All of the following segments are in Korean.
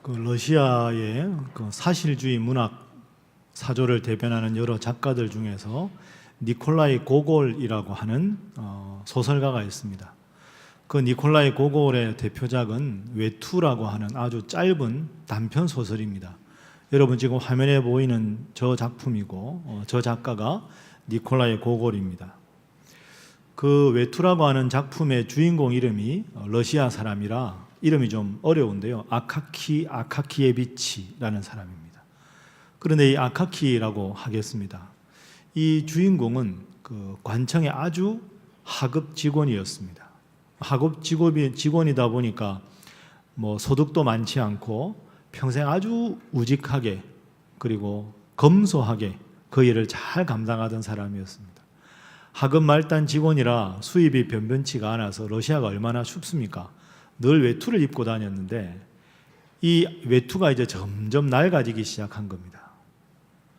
러시아의 사실주의 문학 사조를 대변하는 여러 작가들 중에서 니콜라이 고골이라고 하는 소설가가 있습니다. 그 니콜라이 고골의 대표작은 외투라고 하는 아주 짧은 단편 소설입니다. 여러분 지금 화면에 보이는 저 작품이고 저 작가가 니콜라이 고골입니다. 그 외투라고 하는 작품의 주인공 이름이 러시아 사람이라 이름이 좀 어려운데요. 아카키 아카키예비치라는 사람입니다. 그런데 이 아카키라고 하겠습니다. 이 주인공은 그 관청의 아주 하급 직원이었습니다. 하급 직원이다 보니까 뭐 소득도 많지 않고 평생 아주 우직하게 그리고 검소하게 그 일을 잘 감당하던 사람이었습니다. 하급 말단 직원이라 수입이 변변치가 않아서 러시아가 얼마나 춥습니까? 늘 외투를 입고 다녔는데 이 외투가 이제 점점 낡아지기 시작한 겁니다.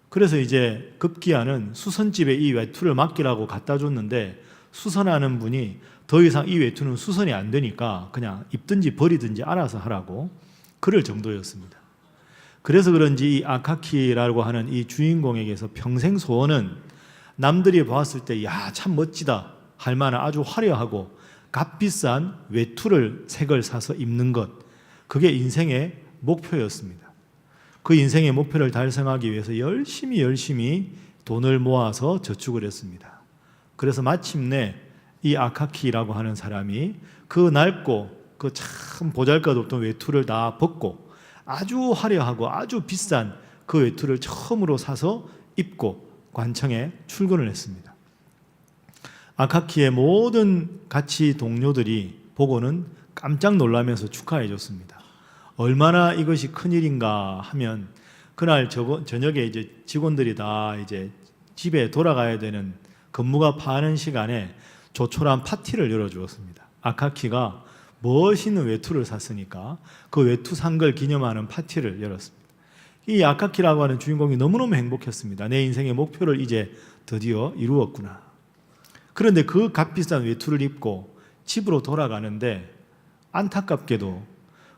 그래서 이제 급기야는 수선집에 이 외투를 맡기라고 갖다 줬는데 수선하는 분이 더 이상 이 외투는 수선이 안 되니까 그냥 입든지 버리든지 알아서 하라고 그럴 정도였습니다. 그래서 그런지 이 아카키라고 하는 이 주인공에게서 평생 소원은 남들이 봤을 때 야, 참 멋지다 할 만한 아주 화려하고 값비싼 외투를 색을 사서 입는 것, 그게 인생의 목표였습니다. 그 인생의 목표를 달성하기 위해서 열심히 돈을 모아서 저축을 했습니다. 그래서 마침내 이 아카키라고 하는 사람이 그 낡고 그 참 보잘것없던 외투를 다 벗고 아주 화려하고 아주 비싼 그 외투를 처음으로 사서 입고 관청에 출근을 했습니다. 아카키의 모든 같이 동료들이 보고는 깜짝 놀라면서 축하해 줬습니다. 얼마나 이것이 큰일인가 하면 그날 저녁에 이제 직원들이 다 이제 집에 돌아가야 되는 근무가 파는 시간에 조촐한 파티를 열어주었습니다. 아카키가 멋있는 외투를 샀으니까 그 외투 산 걸 기념하는 파티를 열었습니다. 이 아카키라고 하는 주인공이 너무너무 행복했습니다. 내 인생의 목표를 이제 드디어 이루었구나. 그런데 그 값비싼 외투를 입고 집으로 돌아가는데 안타깝게도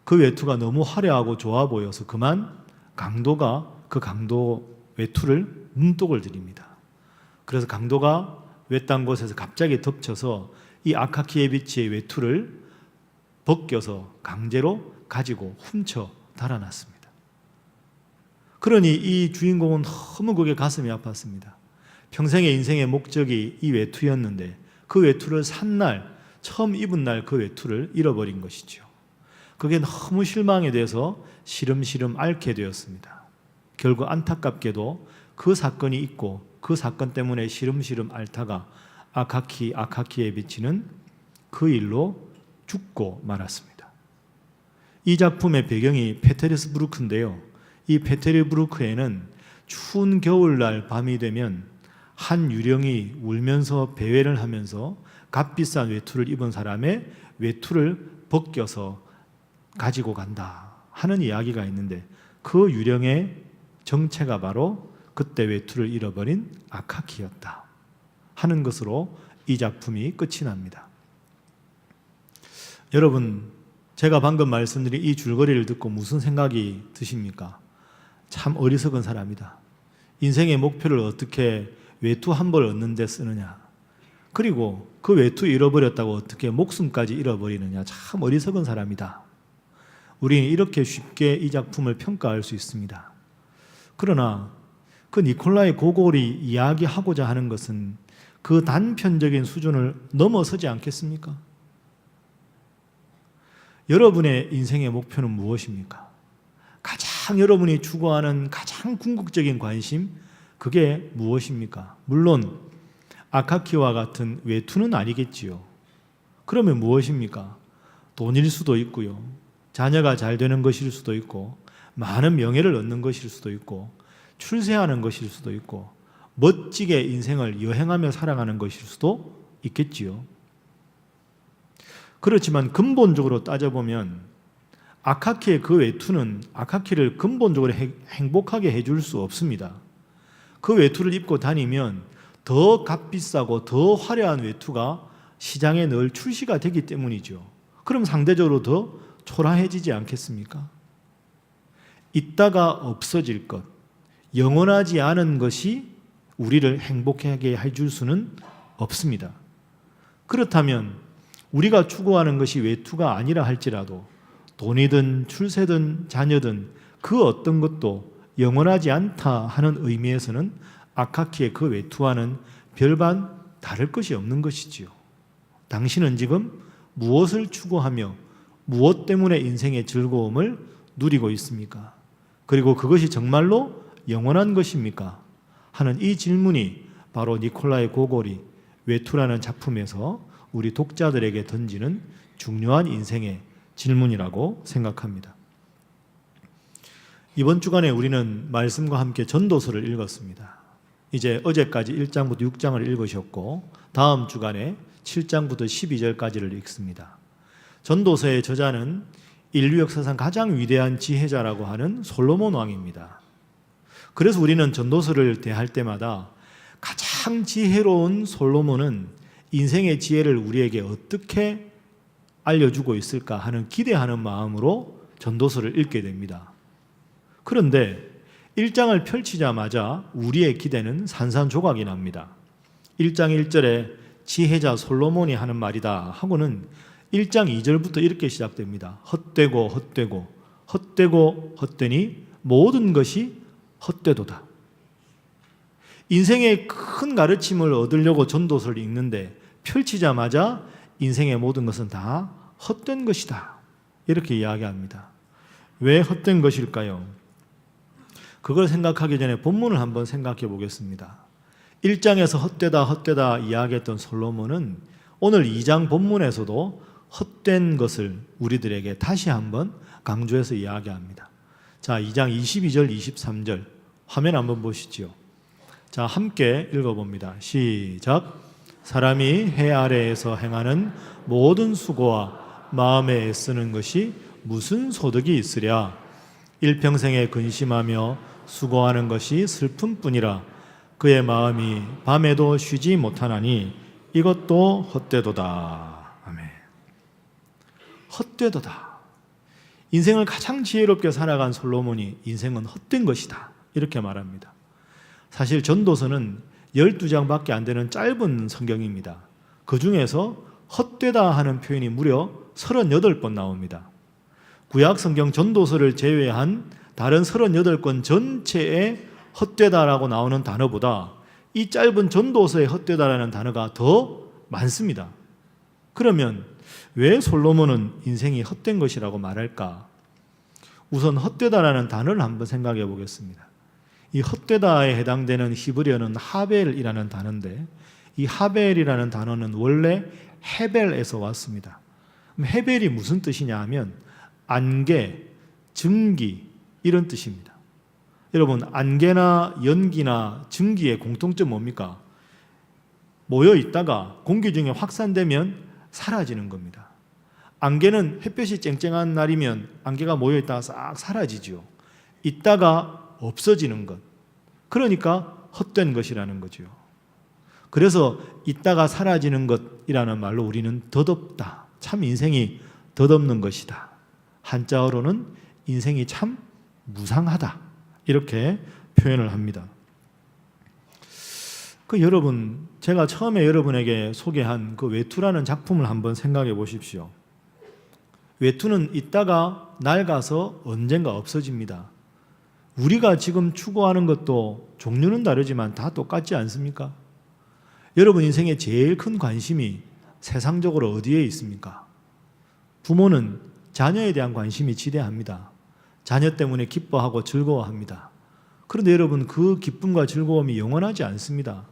그 외투가 너무 화려하고 좋아 보여서 그만 강도가 그 강도 외투를 눈독을 들입니다. 그래서 강도가 외딴 곳에서 갑자기 덮쳐서 이 아카키예비치의 외투를 벗겨서 강제로 가지고 훔쳐 달아났습니다. 그러니 이 주인공은 너무 그게 가슴이 아팠습니다. 평생의 인생의 목적이 이 외투였는데 그 외투를 산 날, 처음 입은 날 그 외투를 잃어버린 것이죠. 그게 너무 실망이 돼서 시름시름 앓게 되었습니다. 결국 안타깝게도 그 사건이 있고 그 사건 때문에 시름시름 앓다가 아카키예비치는 그 일로 죽고 말았습니다. 이 작품의 배경이 페테르스부르크인데요. 이 페테르부르크에는 추운 겨울날 밤이 되면 한 유령이 울면서 배회를 하면서 값비싼 외투를 입은 사람의 외투를 벗겨서 가지고 간다 하는 이야기가 있는데 그 유령의 정체가 바로 그때 외투를 잃어버린 아카키였다 하는 것으로 이 작품이 끝이 납니다. 여러분, 제가 방금 말씀드린 이 줄거리를 듣고 무슨 생각이 드십니까? 참 어리석은 사람이다. 인생의 목표를 어떻게 외투 한 벌 얻는 데 쓰느냐. 그리고 그 외투 잃어버렸다고 어떻게 목숨까지 잃어버리느냐. 참 어리석은 사람이다. 우리는 이렇게 쉽게 이 작품을 평가할 수 있습니다. 그러나 그 니콜라이 고골이 이야기하고자 하는 것은 그 단편적인 수준을 넘어서지 않겠습니까? 여러분의 인생의 목표는 무엇입니까? 가장 여러분이 추구하는 가장 궁극적인 관심, 그게 무엇입니까? 물론 아카키와 같은 외투는 아니겠지요. 그러면 무엇입니까? 돈일 수도 있고요. 자녀가 잘 되는 것일 수도 있고 많은 명예를 얻는 것일 수도 있고 출세하는 것일 수도 있고 멋지게 인생을 여행하며 살아가는 것일 수도 있겠지요. 그렇지만 근본적으로 따져보면 아카키의 그 외투는 아카키를 근본적으로 행복하게 해줄 수 없습니다. 그 외투를 입고 다니면 더 값비싸고 더 화려한 외투가 시장에 늘 출시가 되기 때문이죠. 그럼 상대적으로 더 초라해지지 않겠습니까? 있다가 없어질 것, 영원하지 않은 것이 우리를 행복하게 해줄 수는 없습니다. 그렇다면 우리가 추구하는 것이 외투가 아니라 할지라도 돈이든 출세든 자녀든 그 어떤 것도 영원하지 않다 하는 의미에서는 아카키의 그 외투와는 별반 다를 것이 없는 것이지요. 당신은 지금 무엇을 추구하며 무엇 때문에 인생의 즐거움을 누리고 있습니까? 그리고 그것이 정말로 영원한 것입니까? 하는 이 질문이 바로 니콜라이 고골이 외투라는 작품에서 우리 독자들에게 던지는 중요한 인생의 질문이라고 생각합니다. 이번 주간에 우리는 말씀과 함께 전도서를 읽었습니다. 이제 어제까지 1장부터 6장을 읽으셨고 다음 주간에 7장부터 12절까지를 읽습니다. 전도서의 저자는 인류 역사상 가장 위대한 지혜자라고 하는 솔로몬 왕입니다. 그래서 우리는 전도서를 대할 때마다 가장 지혜로운 솔로몬은 인생의 지혜를 우리에게 어떻게 알려주고 있을까 하는 기대하는 마음으로 전도서를 읽게 됩니다. 그런데 1장을 펼치자마자 우리의 기대는 산산조각이 납니다. 1장 1절에 지혜자 솔로몬이 하는 말이다 하고는 1장 2절부터 이렇게 시작됩니다. 헛되고 헛되고 헛되고 헛되니 모든 것이 헛되도다. 인생의 큰 가르침을 얻으려고 전도서를 읽는데 펼치자마자 인생의 모든 것은 다 헛된 것이다. 이렇게 이야기합니다. 왜 헛된 것일까요? 그걸 생각하기 전에 본문을 한번 생각해 보겠습니다. 1장에서 헛되다 헛되다 이야기했던 솔로몬은 오늘 2장 본문에서도 헛된 것을 우리들에게 다시 한번 강조해서 이야기합니다. 자, 2장 22절 23절 화면 한번 보시죠. 자, 함께 읽어봅니다. 시작. 사람이 해 아래에서 행하는 모든 수고와 마음에 애쓰는 것이 무슨 소득이 있으랴. 일평생에 근심하며 수고하는 것이 슬픔뿐이라. 그의 마음이 밤에도 쉬지 못하나니 이것도 헛되도다. 아멘. 헛되도다. 인생을 가장 지혜롭게 살아간 솔로몬이 인생은 헛된 것이다. 이렇게 말합니다. 사실 전도서는 12장밖에 안 되는 짧은 성경입니다. 그 중에서 헛되다 하는 표현이 무려 38번 나옵니다. 구약 성경 전도서를 제외한 다른 38권 전체에 헛되다라고 나오는 단어보다 이 짧은 전도서에 헛되다라는 단어가 더 많습니다. 그러면 왜 솔로몬은 인생이 헛된 것이라고 말할까? 우선 헛되다라는 단어를 한번 생각해 보겠습니다. 이 헛되다에 해당되는 히브리어는 하벨이라는 단어인데 이 하벨이라는 단어는 원래 헤벨에서 왔습니다. 헤벨이 무슨 뜻이냐 하면 안개, 증기 이런 뜻입니다. 여러분, 안개나 연기나 증기의 공통점 뭡니까? 모여 있다가 공기 중에 확산되면 사라지는 겁니다. 안개는 햇볕이 쨍쨍한 날이면 안개가 모여 있다가 싹 사라지죠. 있다가 없어지는 것. 그러니까 헛된 것이라는 거죠. 그래서 있다가 사라지는 것이라는 말로 우리는 덧없다. 참 인생이 덧없는 것이다. 한자어로는 인생이 참 무상하다. 이렇게 표현을 합니다. 여러분, 제가 처음에 여러분에게 소개한 그 외투라는 작품을 한번 생각해 보십시오. 외투는 있다가 낡아서 언젠가 없어집니다. 우리가 지금 추구하는 것도 종류는 다르지만 다 똑같지 않습니까? 여러분 인생의 제일 큰 관심이 세상적으로 어디에 있습니까? 부모는 자녀에 대한 관심이 지대합니다. 자녀 때문에 기뻐하고 즐거워합니다. 그런데 여러분 그 기쁨과 즐거움이 영원하지 않습니다.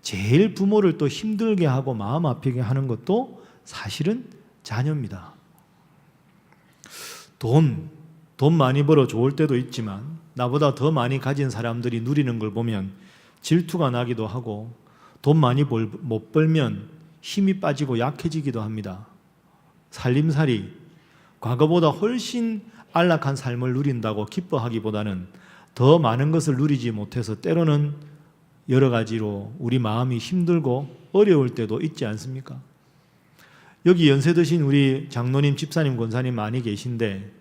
제일 부모를 또 힘들게 하고 마음 아프게 하는 것도 사실은 자녀입니다. 돈 많이 벌어 좋을 때도 있지만 나보다 더 많이 가진 사람들이 누리는 걸 보면 질투가 나기도 하고 돈 많이 못 벌면 힘이 빠지고 약해지기도 합니다. 살림살이 과거보다 훨씬 안락한 삶을 누린다고 기뻐하기보다는 더 많은 것을 누리지 못해서 때로는 여러 가지로 우리 마음이 힘들고 어려울 때도 있지 않습니까? 여기 연세 드신 우리 장로님, 집사님, 권사님 많이 계신데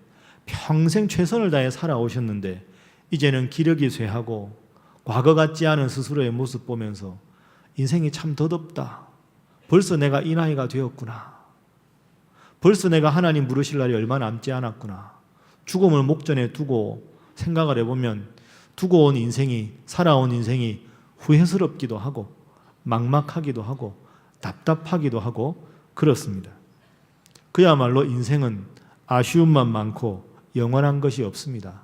평생 최선을 다해 살아오셨는데 이제는 기력이 쇠하고 과거 같지 않은 스스로의 모습 보면서 인생이 참 덧없다. 벌써 내가 이 나이가 되었구나. 벌써 내가 하나님 부르실 날이 얼마 남지 않았구나. 죽음을 목전에 두고 생각을 해보면 두고 온 인생이, 살아온 인생이 후회스럽기도 하고 막막하기도 하고 답답하기도 하고 그렇습니다. 그야말로 인생은 아쉬움만 많고 영원한 것이 없습니다.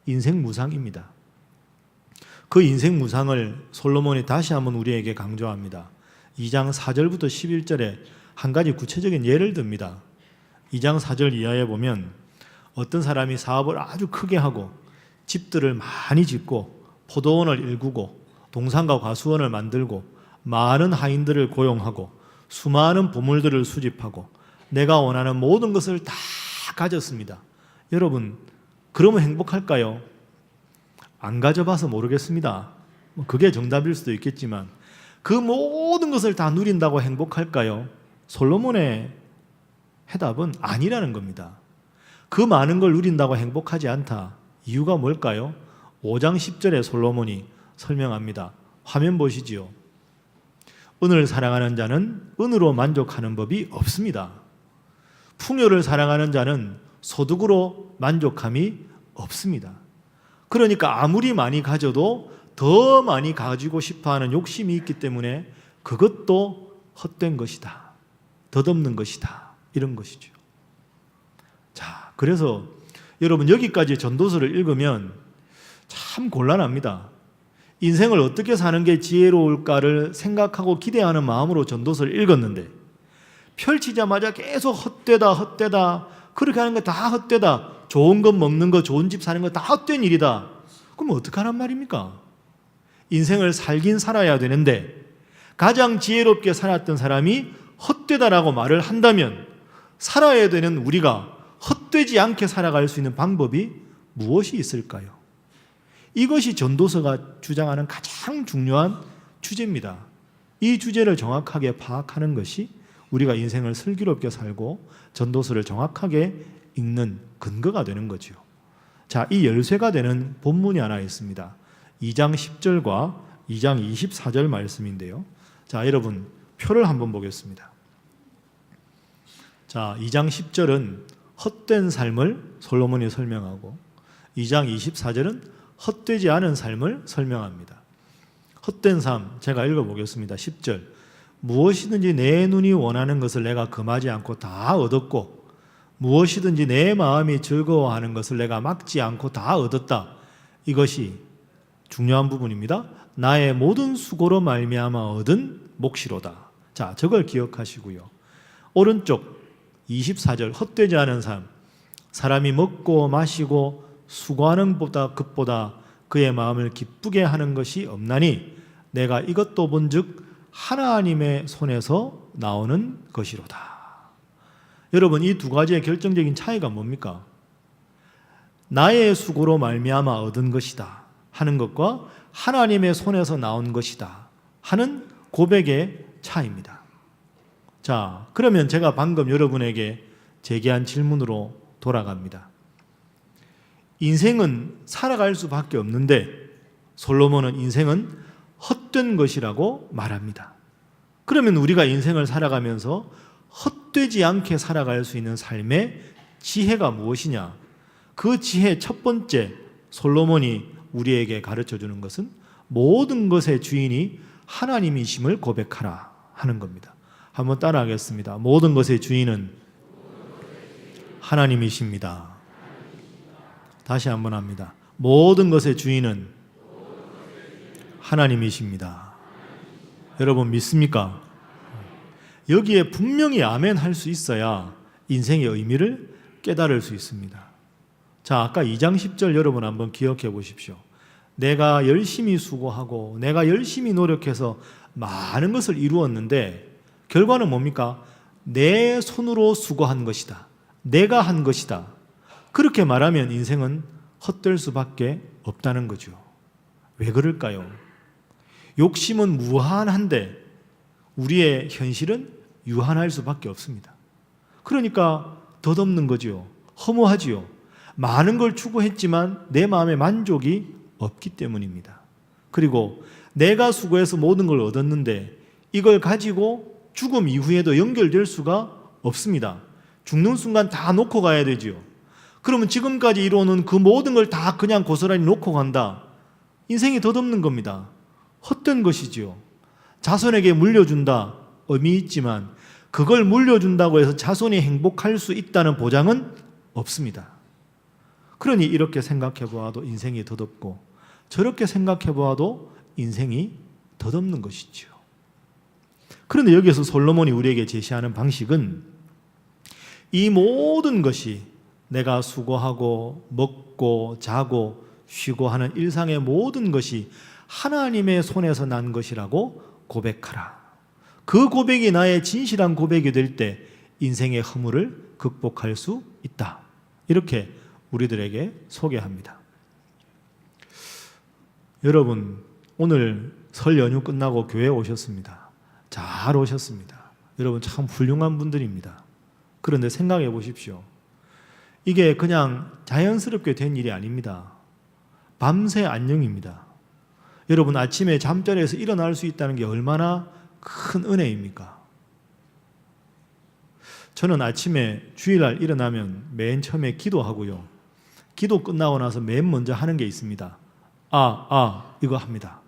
인생 무상입니다. 그 인생 무상을 솔로몬이 다시 한번 우리에게 강조합니다. 2장 4절부터 11절에 한 가지 구체적인 예를 듭니다. 2장 4절 이하에 보면 어떤 사람이 사업을 아주 크게 하고 집들을 많이 짓고 포도원을 일구고 동산과 과수원을 만들고 많은 하인들을 고용하고 수많은 보물들을 수집하고 내가 원하는 모든 것을 다 가졌습니다. 여러분, 그러면 행복할까요? 안 가져봐서 모르겠습니다. 그게 정답일 수도 있겠지만 그 모든 것을 다 누린다고 행복할까요? 솔로몬의 해답은 아니라는 겁니다. 그 많은 걸 누린다고 행복하지 않다. 이유가 뭘까요? 5장 10절에 솔로몬이 설명합니다. 화면 보시지요. 은을 사랑하는 자는 은으로 만족하는 법이 없습니다. 풍요를 사랑하는 자는 소득으로 만족함이 없습니다. 그러니까 아무리 많이 가져도 더 많이 가지고 싶어하는 욕심이 있기 때문에 그것도 헛된 것이다. 덧없는 것이다. 이런 것이죠. 자, 그래서 여러분 여기까지 전도서를 읽으면 참 곤란합니다. 인생을 어떻게 사는 게 지혜로울까를 생각하고 기대하는 마음으로 전도서를 읽었는데 펼치자마자 계속 헛되다 그렇게 하는 거 다 헛되다, 좋은 것 먹는 거, 좋은 집 사는 거 다 헛된 일이다. 그럼 어떡하란 말입니까? 인생을 살긴 살아야 되는데 가장 지혜롭게 살았던 사람이 헛되다라고 말을 한다면 살아야 되는 우리가 헛되지 않게 살아갈 수 있는 방법이 무엇이 있을까요? 이것이 전도서가 주장하는 가장 중요한 주제입니다. 이 주제를 정확하게 파악하는 것이 우리가 인생을 슬기롭게 살고 전도서를 정확하게 읽는 근거가 되는 거죠. 자, 이 열쇠가 되는 본문이 하나 있습니다. 2장 10절과 2장 24절 말씀인데요. 자, 여러분 표를 한번 보겠습니다. 자, 2장 10절은 헛된 삶을 솔로몬이 설명하고 2장 24절은 헛되지 않은 삶을 설명합니다. 헛된 삶 제가 읽어보겠습니다. 10절 무엇이든지 내 눈이 원하는 것을 내가 금하지 않고 다 얻었고 무엇이든지 내 마음이 즐거워하는 것을 내가 막지 않고 다 얻었다. 이것이 중요한 부분입니다. 나의 모든 수고로 말미암아 얻은 몫이로다. 자, 저걸 기억하시고요. 오른쪽 24절 헛되지 않은 삶. 사람이 먹고 마시고 수고하는 것보다 그의 마음을 기쁘게 하는 것이 없나니 내가 이것도 본즉 하나님의 손에서 나오는 것이로다. 여러분, 이 두 가지의 결정적인 차이가 뭡니까? 나의 수고로 말미암아 얻은 것이다 하는 것과 하나님의 손에서 나온 것이다 하는 고백의 차이입니다. 자, 그러면 제가 방금 여러분에게 제기한 질문으로 돌아갑니다. 인생은 살아갈 수밖에 없는데 솔로몬은 인생은 헛된 것이라고 말합니다. 그러면 우리가 인생을 살아가면서 헛되지 않게 살아갈 수 있는 삶의 지혜가 무엇이냐? 그 지혜 첫 번째 솔로몬이 우리에게 가르쳐 주는 것은 모든 것의 주인이 하나님이심을 고백하라 하는 겁니다. 한번 따라하겠습니다. 모든 것의 주인은 하나님이십니다. 다시 한번 합니다. 모든 것의 주인은 하나님이십니다. 여러분 믿습니까? 여기에 분명히 아멘 할 수 있어야 인생의 의미를 깨달을 수 있습니다. 자, 아까 2장 10절 여러분 한번 기억해 보십시오. 내가 열심히 수고하고 내가 열심히 노력해서 많은 것을 이루었는데 결과는 뭡니까? 내 손으로 수고한 것이다. 내가 한 것이다. 그렇게 말하면 인생은 헛될 수밖에 없다는 거죠. 왜 그럴까요? 욕심은 무한한데 우리의 현실은 유한할 수밖에 없습니다. 그러니까 덧없는 거지요. 허무하지요. 많은 걸 추구했지만 내 마음에 만족이 없기 때문입니다. 그리고 내가 수고해서 모든 걸 얻었는데 이걸 가지고 죽음 이후에도 연결될 수가 없습니다. 죽는 순간 다 놓고 가야 되지요. 그러면 지금까지 이루어놓은 그 모든 걸 다 그냥 고스란히 놓고 간다. 인생이 덧없는 겁니다. 헛된 것이지요. 자손에게 물려준다. 의미 있지만 그걸 물려준다고 해서 자손이 행복할 수 있다는 보장은 없습니다. 그러니 이렇게 생각해 보아도 인생이 덧없고 저렇게 생각해 보아도 인생이 덧없는 것이지요. 그런데 여기서 솔로몬이 우리에게 제시하는 방식은 이 모든 것이 내가 수고하고 먹고 자고 쉬고 하는 일상의 모든 것이 하나님의 손에서 난 것이라고 고백하라. 그 고백이 나의 진실한 고백이 될 때 인생의 허물을 극복할 수 있다. 이렇게 우리들에게 소개합니다. 여러분, 오늘 설 연휴 끝나고 교회 오셨습니다. 잘 오셨습니다. 여러분 참 훌륭한 분들입니다. 그런데 생각해 보십시오. 이게 그냥 자연스럽게 된 일이 아닙니다. 밤새 안녕입니다. 여러분 아침에 잠자리에서 일어날 수 있다는 게 얼마나 큰 은혜입니까? 저는 아침에 주일날 일어나면 맨 처음에 기도하고요. 기도 끝나고 나서 맨 먼저 하는 게 있습니다. 이거 합니다.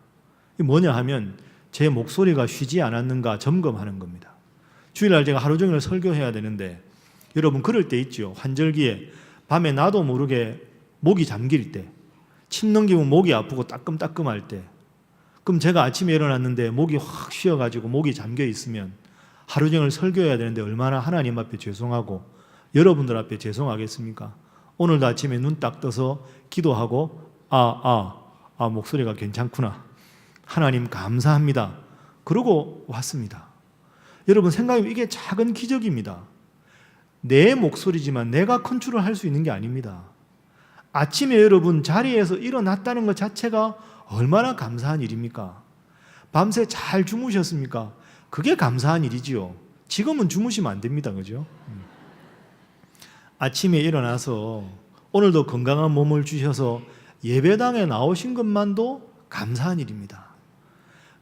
이게 뭐냐 하면 제 목소리가 쉬지 않았는가 점검하는 겁니다. 주일날 제가 하루 종일 설교해야 되는데 여러분 그럴 때 있죠. 환절기에 밤에 나도 모르게 목이 잠길 때, 침 넘기면 목이 아프고 따끔따끔할 때, 그럼 제가 아침에 일어났는데 목이 확 쉬어가지고 목이 잠겨 있으면 하루 종일 설교해야 되는데 얼마나 하나님 앞에 죄송하고 여러분들 앞에 죄송하겠습니까? 오늘도 아침에 눈 딱 떠서 기도하고 목소리가 괜찮구나. 하나님 감사합니다. 그러고 왔습니다. 여러분 생각해보면 이게 작은 기적입니다. 내 목소리지만 내가 컨트롤 할 수 있는 게 아닙니다. 아침에 여러분 자리에서 일어났다는 것 자체가 얼마나 감사한 일입니까? 밤새 잘 주무셨습니까? 그게 감사한 일이지요. 지금은 주무시면 안 됩니다. 그죠? 아침에 일어나서 오늘도 건강한 몸을 주셔서 예배당에 나오신 것만도 감사한 일입니다.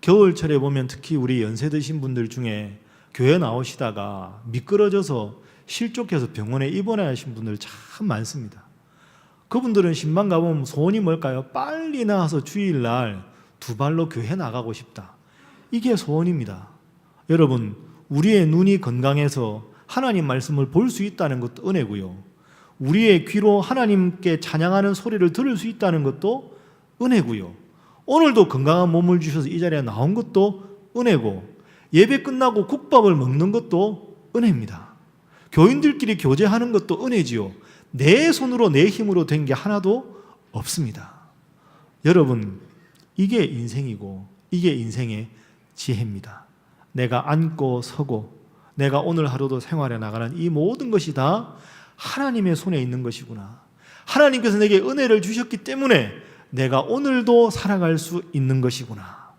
겨울철에 보면 특히 우리 연세 드신 분들 중에 교회 나오시다가 미끄러져서 실족해서 병원에 입원하신 분들 참 많습니다. 그분들은 신방 가보면 소원이 뭘까요? 빨리 나와서 주일날 두 발로 교회 나가고 싶다. 이게 소원입니다. 여러분, 우리의 눈이 건강해서 하나님 말씀을 볼 수 있다는 것도 은혜고요. 우리의 귀로 하나님께 찬양하는 소리를 들을 수 있다는 것도 은혜고요. 오늘도 건강한 몸을 주셔서 이 자리에 나온 것도 은혜고, 예배 끝나고 국밥을 먹는 것도 은혜입니다. 교인들끼리 교제하는 것도 은혜지요. 내 손으로 내 힘으로 된 게 하나도 없습니다. 여러분, 이게 인생이고 이게 인생의 지혜입니다. 내가 앉고 서고 내가 오늘 하루도 생활해 나가는 이 모든 것이 다 하나님의 손에 있는 것이구나. 하나님께서 내게 은혜를 주셨기 때문에 내가 오늘도 살아갈 수 있는 것이구나.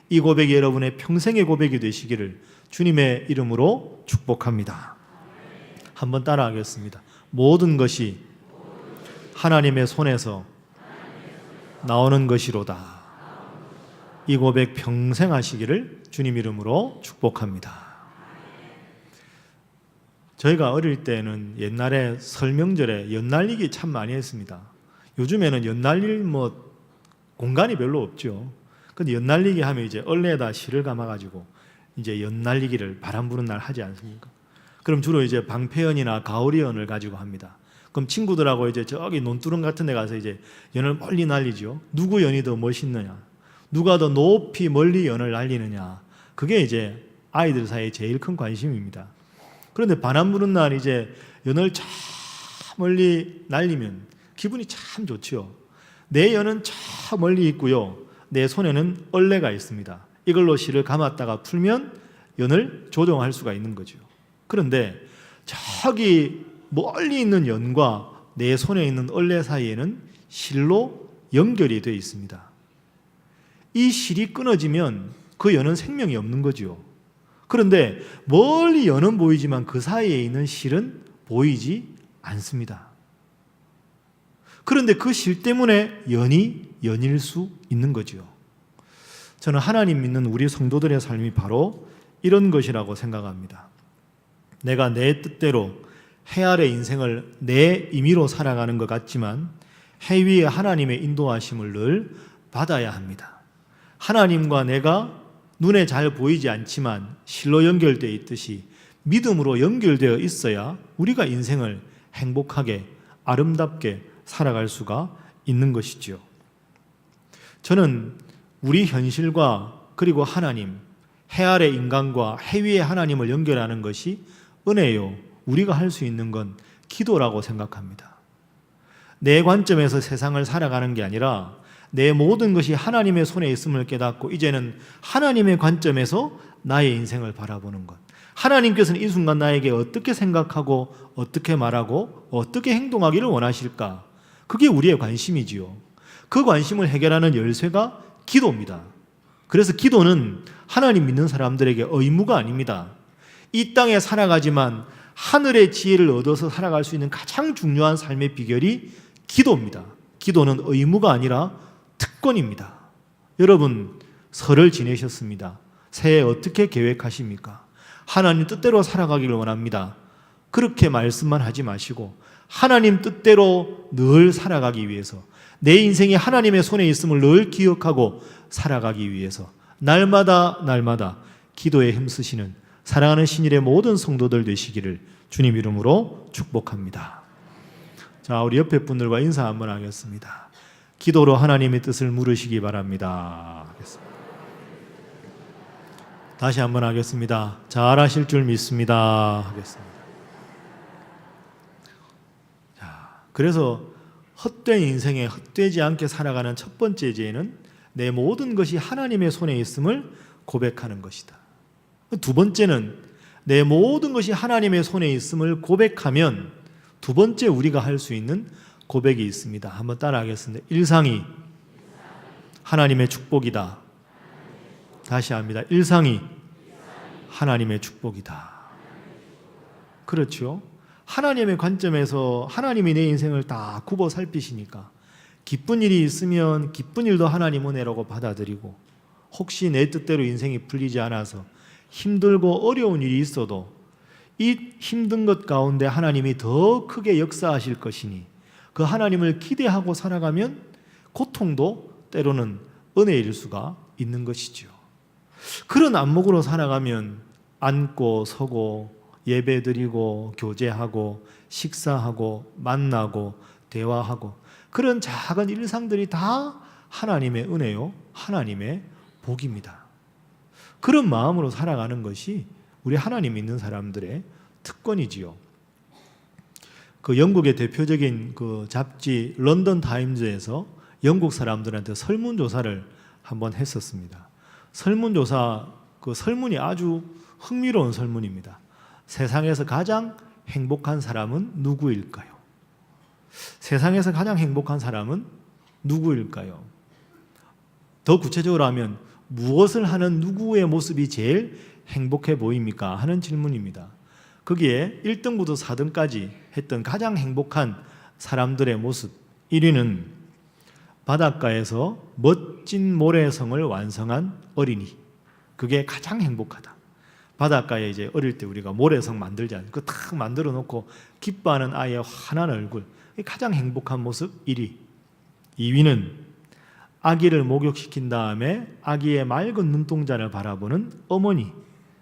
이 고백이 여러분의 평생의 고백이 되시기를 주님의 이름으로 축복합니다. 한번 따라하겠습니다. 모든 것이 하나님의 손에서 나오는 것이로다. 이 고백 평생 하시기를 주님 이름으로 축복합니다. 저희가 어릴 때는 옛날에 설명절에 연날리기 참 많이 했습니다. 요즘에는 연날릴 공간이 별로 없죠. 근데 연날리기 하면 이제 얼레에다 실을 감아가지고 이제 연날리기를 바람 부는 날 하지 않습니까? 그럼 주로 이제 방패연이나 가오리연을 가지고 합니다. 그럼 친구들하고 이제 저기 논두렁 같은 데 가서 이제 연을 멀리 날리죠. 누구 연이 더 멋있느냐, 누가 더 높이 멀리 연을 날리느냐, 그게 이제 아이들 사이에 제일 큰 관심입니다. 그런데 바람 부는 날 이제 연을 저 멀리 날리면 기분이 참 좋죠. 내 연은 저 멀리 있고요, 내 손에는 얼레가 있습니다. 이걸로 실을 감았다가 풀면 연을 조정할 수가 있는 거죠. 그런데 저기 멀리 있는 연과 내 손에 있는 얼레 사이에는 실로 연결이 되어 있습니다. 이 실이 끊어지면 그 연은 생명이 없는 거죠. 그런데 멀리 연은 보이지만 그 사이에 있는 실은 보이지 않습니다. 그런데 그 실 때문에 연이 연일 수 있는 거지요. 저는 하나님 믿는 우리 성도들의 삶이 바로 이런 것이라고 생각합니다. 내가 내 뜻대로 해 아래 인생을 내 임의로 살아가는 것 같지만 해 위에 하나님의 인도하심을 늘 받아야 합니다. 하나님과 내가 눈에 잘 보이지 않지만 실로 연결되어 있듯이 믿음으로 연결되어 있어야 우리가 인생을 행복하게 아름답게 살아갈 수가 있는 것이지요. 저는 우리 현실과 그리고 하나님, 해 아래 인간과 해 위에 하나님을 연결하는 것이 은혜요. 우리가 할 수 있는 건 기도라고 생각합니다. 내 관점에서 세상을 살아가는 게 아니라 내 모든 것이 하나님의 손에 있음을 깨닫고 이제는 하나님의 관점에서 나의 인생을 바라보는 것. 하나님께서는 이 순간 나에게 어떻게 생각하고 어떻게 말하고 어떻게 행동하기를 원하실까? 그게 우리의 관심이지요. 그 관심을 해결하는 열쇠가 기도입니다. 그래서 기도는 하나님 믿는 사람들에게 의무가 아닙니다. 이 땅에 살아가지만 하늘의 지혜를 얻어서 살아갈 수 있는 가장 중요한 삶의 비결이 기도입니다. 기도는 의무가 아니라 특권입니다. 여러분, 설을 지내셨습니다. 새해 어떻게 계획하십니까? 하나님 뜻대로 살아가기를 원합니다. 그렇게 말씀만 하지 마시고 하나님 뜻대로 늘 살아가기 위해서 내 인생이 하나님의 손에 있음을 늘 기억하고 살아가기 위해서 날마다 기도에 힘쓰시는 사랑하는 신일의 모든 성도들 되시기를 주님 이름으로 축복합니다. 자, 우리 옆에 분들과 인사 한번 하겠습니다. 기도로 하나님의 뜻을 물으시기 바랍니다. 하겠습니다. 다시 한번 하겠습니다. 잘하실 줄 믿습니다. 하겠습니다. 자, 그래서 헛된 인생에 헛되지 않게 살아가는 첫 번째 죄는 내 모든 것이 하나님의 손에 있음을 고백하는 것이다. 두 번째는 내 모든 것이 하나님의 손에 있음을 고백하면 두 번째 우리가 할 수 있는 고백이 있습니다. 한번 따라하겠습니다. 일상이 하나님의 축복이다. 다시 합니다. 일상이 하나님의 축복이다. 그렇죠? 하나님의 관점에서 하나님이 내 인생을 다 굽어 살피시니까 기쁜 일이 있으면 기쁜 일도 하나님 은혜라고 받아들이고 혹시 내 뜻대로 인생이 풀리지 않아서 힘들고 어려운 일이 있어도 이 힘든 것 가운데 하나님이 더 크게 역사하실 것이니 그 하나님을 기대하고 살아가면 고통도 때로는 은혜일 수가 있는 것이죠. 그런 안목으로 살아가면 앉고 서고 예배드리고 교제하고 식사하고 만나고 대화하고 그런 작은 일상들이 다 하나님의 은혜요, 하나님의 복입니다. 그런 마음으로 살아가는 것이 우리 하나님 믿는 사람들의 특권이지요. 그 영국의 대표적인 그 잡지 런던 타임즈에서 영국 사람들한테 설문조사를 한번 했었습니다. 설문조사, 그 설문이 아주 흥미로운 설문입니다. 세상에서 가장 행복한 사람은 누구일까요? 세상에서 가장 행복한 사람은 누구일까요? 더 구체적으로 하면 무엇을 하는 누구의 모습이 제일 행복해 보입니까? 하는 질문입니다. 거기에 1등부터 4등까지 했던 가장 행복한 사람들의 모습 1위는 바닷가에서 멋진 모래성을 완성한 어린이. 그게 가장 행복하다. 바닷가에 이제 어릴 때 우리가 모래성 만들지 않습니까? 그거 탁 만들어 놓고 기뻐하는 아이의 환한 얼굴. 가장 행복한 모습 1위. 2위는 아기를 목욕시킨 다음에 아기의 맑은 눈동자를 바라보는 어머니.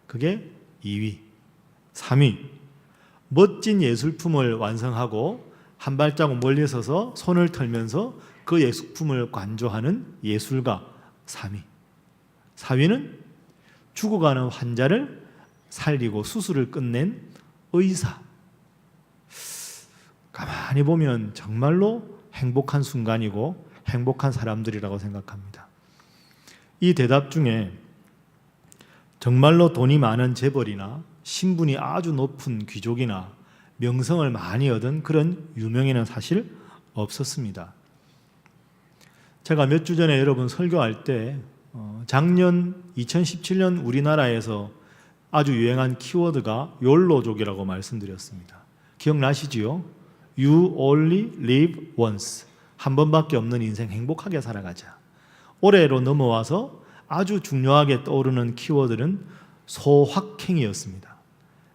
그게 2위. 3위. 멋진 예술품을 완성하고 한 발자국 멀리 서서 손을 털면서 그 예술품을 관조하는 예술가. 3위. 4위는 죽어가는 환자를 살리고 수술을 끝낸 의사. 가만히 보면 정말로 행복한 순간이고 행복한 사람들이라고 생각합니다. 이 대답 중에 정말로 돈이 많은 재벌이나 신분이 아주 높은 귀족이나 명성을 많이 얻은 그런 유명인은 사실 없었습니다. 제가 몇 주 전에 여러분 설교할 때 작년 2017년 우리나라에서 아주 유행한 키워드가 욜로족이라고 말씀드렸습니다. 기억나시지요? You only live once. 한 번밖에 없는 인생 행복하게 살아가자. 올해로 넘어와서 아주 중요하게 떠오르는 키워드는 소확행이었습니다.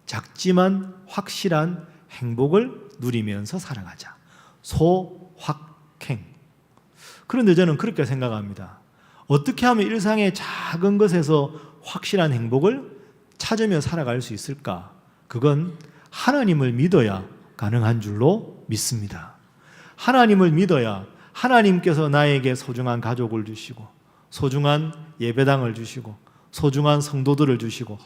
작지만 확실한 행복을 누리면서 살아가자. 소확행. 그런데 저는 그렇게 생각합니다. 어떻게 하면 일상의 작은 것에서 확실한 행복을 찾으며 살아갈 수 있을까? 그건 하나님을 믿어야 가능한 줄로 믿습니다. 하나님을 믿어야 하나님께서 나에게 소중한 가족을 주시고 소중한 예배당을 주시고 소중한 성도들을 주시고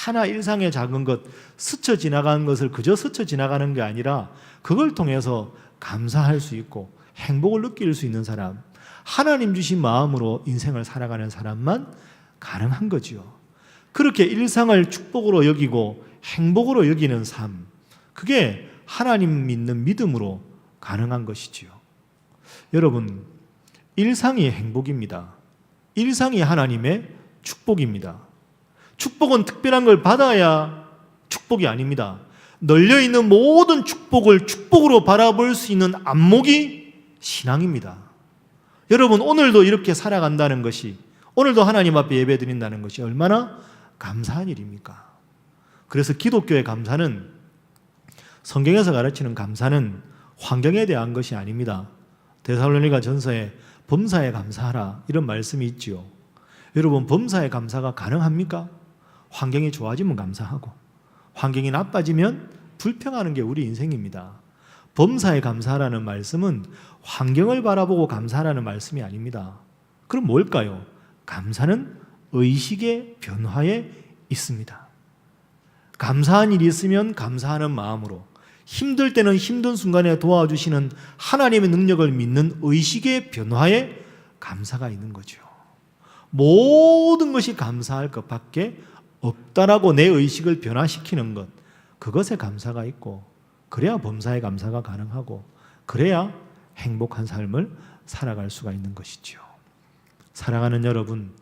하나 일상의 작은 것, 스쳐 지나가는 것을 그저 스쳐 지나가는 게 아니라 그걸 통해서 감사할 수 있고 행복을 느낄 수 있는 사람, 하나님 주신 마음으로 인생을 살아가는 사람만 가능한 거지요. 그렇게 일상을 축복으로 여기고 행복으로 여기는 삶, 그게 하나님 믿는 믿음으로 가능한 것이지요. 여러분, 일상이 행복입니다. 일상이 하나님의 축복입니다. 축복은 특별한 걸 받아야 축복이 아닙니다. 널려있는 모든 축복을 축복으로 바라볼 수 있는 안목이 신앙입니다. 여러분, 오늘도 이렇게 살아간다는 것이, 오늘도 하나님 앞에 예배드린다는 것이 얼마나 감사한 일입니까? 그래서 기독교의 감사는, 성경에서 가르치는 감사는 환경에 대한 것이 아닙니다. 데살로니가 전서에 범사에 감사하라 이런 말씀이 있지요. 여러분, 범사에 감사가 가능합니까? 환경이 좋아지면 감사하고 환경이 나빠지면 불평하는 게 우리 인생입니다. 범사에 감사하라는 말씀은 환경을 바라보고 감사하라는 말씀이 아닙니다. 그럼 뭘까요? 감사는 의식의 변화에 있습니다. 감사한 일이 있으면 감사하는 마음으로, 힘들 때는 힘든 순간에 도와주시는 하나님의 능력을 믿는 의식의 변화에 감사가 있는 거죠. 모든 것이 감사할 것밖에 없다라고 내 의식을 변화시키는 것, 그것에 감사가 있고, 그래야 범사에 감사가 가능하고, 그래야 행복한 삶을 살아갈 수가 있는 것이지요. 사랑하는 여러분,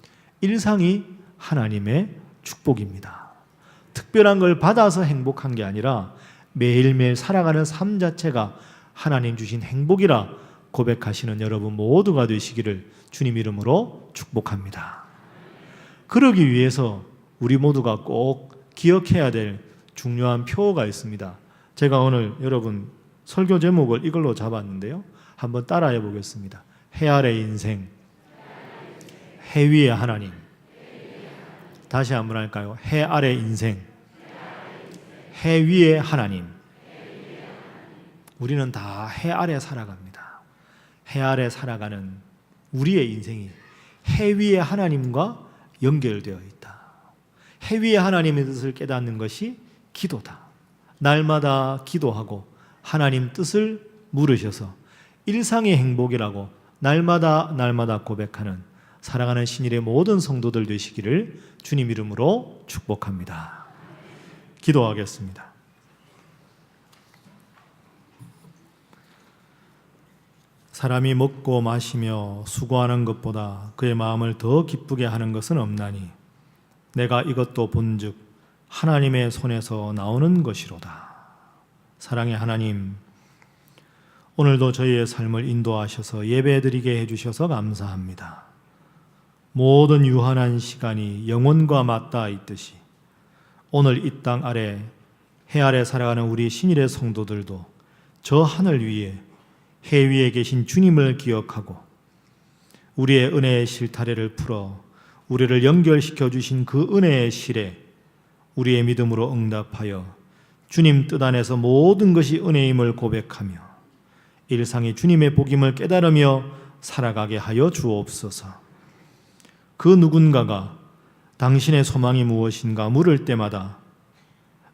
일상이 하나님의 축복입니다. 특별한 걸 받아서 행복한 게 아니라 매일매일 살아가는 삶 자체가 하나님 주신 행복이라 고백하시는 여러분 모두가 되시기를 주님 이름으로 축복합니다. 그러기 위해서 우리 모두가 꼭 기억해야 될 중요한 표어가 있습니다. 제가 오늘 여러분 설교 제목을 이걸로 잡았는데요. 한번 따라해 보겠습니다. 해 아래 인생, 해 위에 하나님. 다시 한번 할까요? 해 아래 인생, 해 위에 하나님. 우리는 다 해 아래 살아갑니다. 해 아래 살아가는 우리의 인생이 해 위에 하나님과 연결되어 있다. 해 위에 하나님의 뜻을 깨닫는 것이 기도다. 날마다 기도하고 하나님 뜻을 물으셔서 일상의 행복이라고 날마다 고백하는 사랑하는 신일의 모든 성도들 되시기를 주님 이름으로 축복합니다. 기도하겠습니다. 사람이 먹고 마시며 수고하는 것보다 그의 마음을 더 기쁘게 하는 것은 없나니 내가 이것도 본즉 하나님의 손에서 나오는 것이로다. 사랑의 하나님, 오늘도 저희의 삶을 인도하셔서 예배드리게 해주셔서 감사합니다. 모든 유한한 시간이 영원과 맞닿아 있듯이 오늘 이 땅 아래 해 아래 살아가는 우리 신일의 성도들도 저 하늘 위에 해 위에 계신 주님을 기억하고 우리의 은혜의 실타래를 풀어 우리를 연결시켜 주신 그 은혜의 실에 우리의 믿음으로 응답하여 주님 뜻 안에서 모든 것이 은혜임을 고백하며 일상이 주님의 복임을 깨달으며 살아가게 하여 주옵소서. 그 누군가가 당신의 소망이 무엇인가 물을 때마다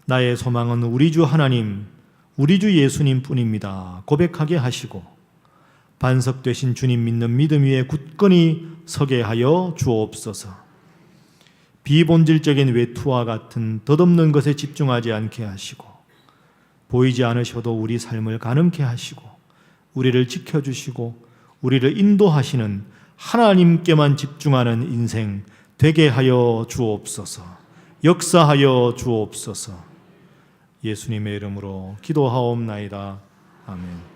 나의 소망은 우리 주 하나님, 우리 주 예수님 뿐입니다 고백하게 하시고 반석 되신 주님 믿는 믿음 위에 굳건히 서게 하여 주옵소서. 비본질적인 외투와 같은 덧없는 것에 집중하지 않게 하시고 보이지 않으셔도 우리 삶을 가능케 하시고 우리를 지켜주시고 우리를 인도하시는 하나님께만 집중하는 인생 되게 하여 주옵소서. 역사하여 주옵소서. 예수님의 이름으로 기도하옵나이다. 아멘.